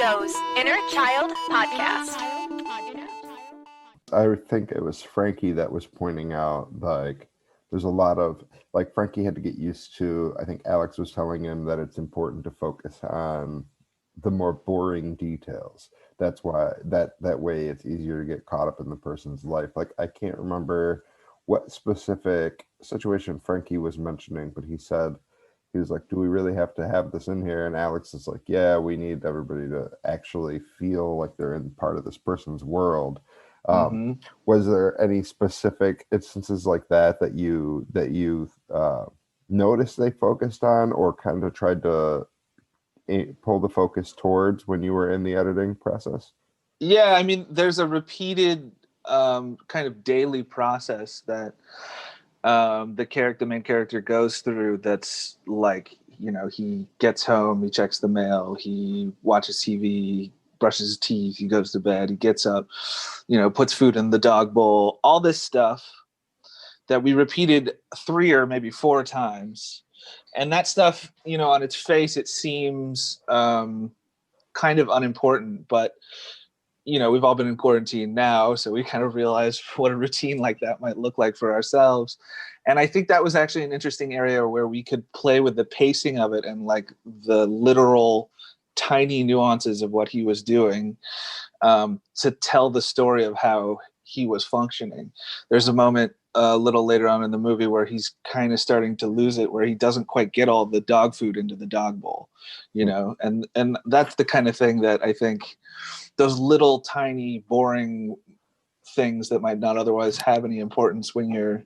Joe's Inner Child Podcast. I think it was Frankie that was pointing out, like, there's a lot of, like, Frankie had to get used to, I think Alex was telling him that it's important to focus on the more boring details. That's why, that way it's easier to get caught up in the person's life. Like, I can't remember what specific situation Frankie was mentioning, but he said, he was like, do we really have to have this in here? And Alex is like, yeah, we need everybody to actually feel like they're in part of this person's world. Mm-hmm. Was there any specific instances like that you noticed they focused on, or kind of tried to pull the focus towards when you were in the editing process? Yeah, I mean, there's a repeated kind of daily process that the main character goes through. That's like, you know, he gets home, he checks the mail, he watches TV, brushes his teeth, he goes to bed, he gets up, you know, puts food in the dog bowl, all this stuff that we repeated 3 or maybe 4 times. And that stuff, you know, on its face, it seems kind of unimportant, but you know, we've all been in quarantine now, so we kind of realized what a routine like that might look like for ourselves. And I think that was actually an interesting area where we could play with the pacing of it and like the literal tiny nuances of what he was doing to tell the story of how he was functioning. There's a moment a little later on in the movie where he's kind of starting to lose it, where he doesn't quite get all the dog food into the dog bowl, you know, and that's the kind of thing that I think those little tiny boring things that might not otherwise have any importance, when you're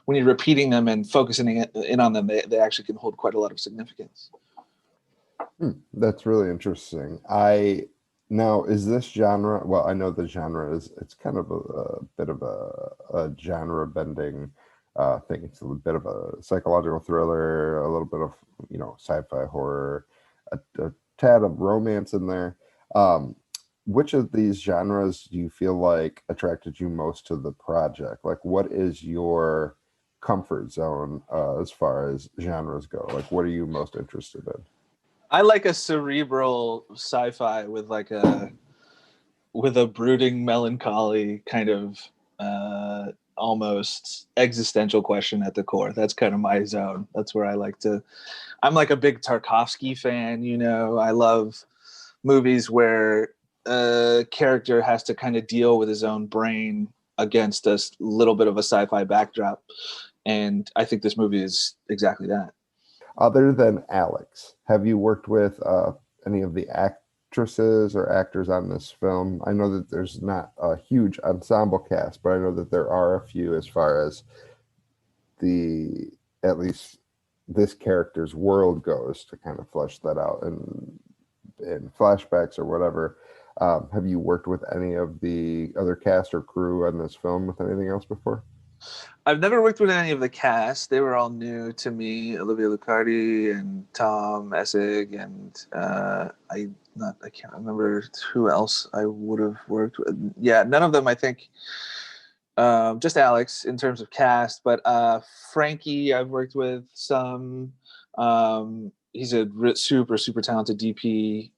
repeating them and focusing in on them, they actually can hold quite a lot of significance. That's really interesting. Now, is this genre, well, I know the genre it's kind of a bit of a genre bending thing. It's a bit of a psychological thriller, a little bit of, you know, sci-fi horror, a tad of romance in there. Which of these genres do you feel like attracted you most to the project? Like, what is your comfort zone as far as genres go? Like, what are you most interested in? I like a cerebral sci-fi with a brooding melancholy kind of almost existential question at the core. That's kind of my zone. That's where I'm like a big Tarkovsky fan, you know. I love movies where a character has to kind of deal with his own brain against a little bit of a sci-fi backdrop. And I think this movie is exactly that. Other than Alex, have you worked with any of the actresses or actors on this film? I know that there's not a huge ensemble cast, but I know that there are a few as far as at least this character's world goes, to kind of flesh that out in flashbacks or whatever. Have you worked with any of the other cast or crew on this film with anything else before? I've never worked with any of the cast. They were all new to me. Olivia Lucardi and Tom Essig, and I can't remember who else I would have worked with. Yeah, none of them, I think. Just Alex in terms of cast, but Frankie I've worked with some. He's a super talented DP.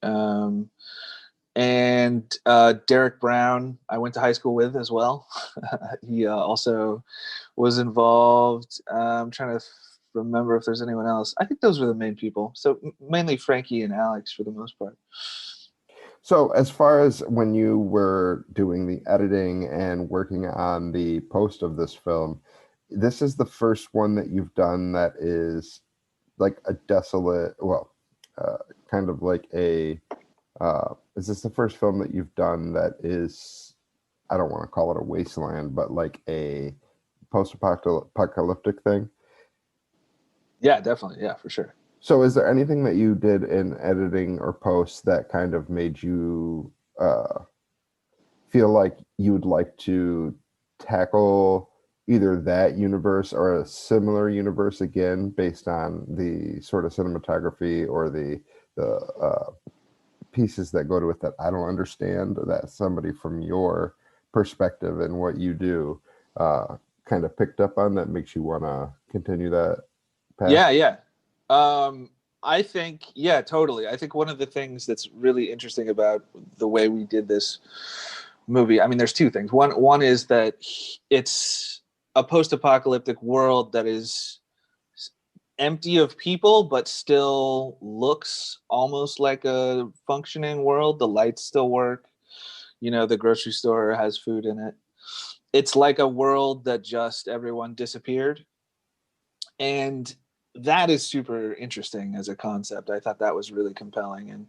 And Derek Brown, I went to high school with as well. He also was involved. I'm trying to remember if there's anyone else. I think those were the main people. So mainly Frankie and Alex for the most part. So as far as when you were doing the editing and working on the post of this film, this is the first one that you've done that is like a desolate, well, kind of like a... is this the first film that you've done that is, I don't want to call it a wasteland, but like a post-apocalyptic thing? Yeah, definitely. Yeah, for sure. So is there anything that you did in editing or post that kind of made you feel like you would like to tackle either that universe or a similar universe again, based on the sort of cinematography or the pieces that go to it that I don't understand, that somebody from your perspective and what you do kind of picked up on, that makes you want to continue that path? Yeah. I think, yeah, totally. I think one of the things that's really interesting about the way we did this movie, I mean, there's two things. One is that it's a post-apocalyptic world that is empty of people, but still looks almost like a functioning world. The lights still work. You know, the grocery store has food in it. It's like a world that just everyone disappeared. And that is super interesting as a concept. I thought that was really compelling. And,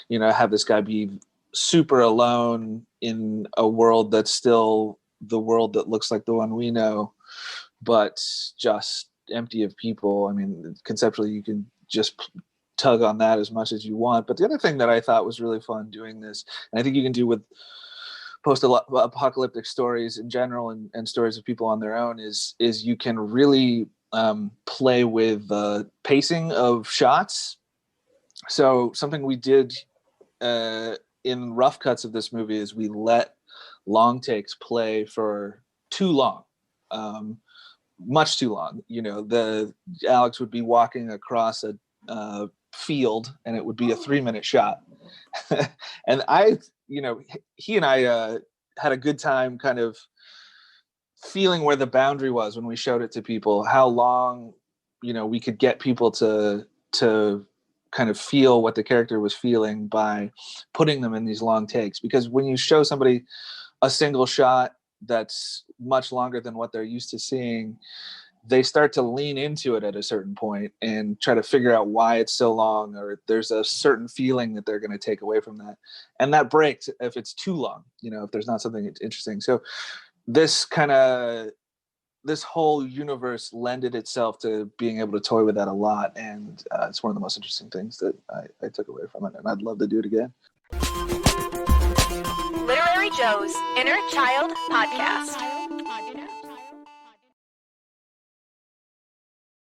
you know, have this guy be super alone in a world that's still the world that looks like the one we know, but just empty of people. I mean, conceptually, you can just tug on that as much as you want. But the other thing that I thought was really fun doing this, and I think you can do with post-apocalyptic stories in general, and stories of people on their own, is you can really play with the pacing of shots. So something we did in rough cuts of this movie is we let long takes play for too long, much too long. You know, Alex would be walking across a field, and it would be a 3-minute shot. And he and I had a good time kind of feeling where the boundary was when we showed it to people, how long, we could get people to kind of feel what the character was feeling by putting them in these long takes. Because when you show somebody a single shot that's much longer than what they're used to seeing, they start to lean into it at a certain point and try to figure out why it's so long, or there's a certain feeling that they're going to take away from that. And that breaks if it's too long, if there's not something interesting. So this whole universe lended itself to being able to toy with that a lot. And it's one of the most interesting things that I took away from it. And I'd love to do it again. Literary Joe's Inner Child Podcast.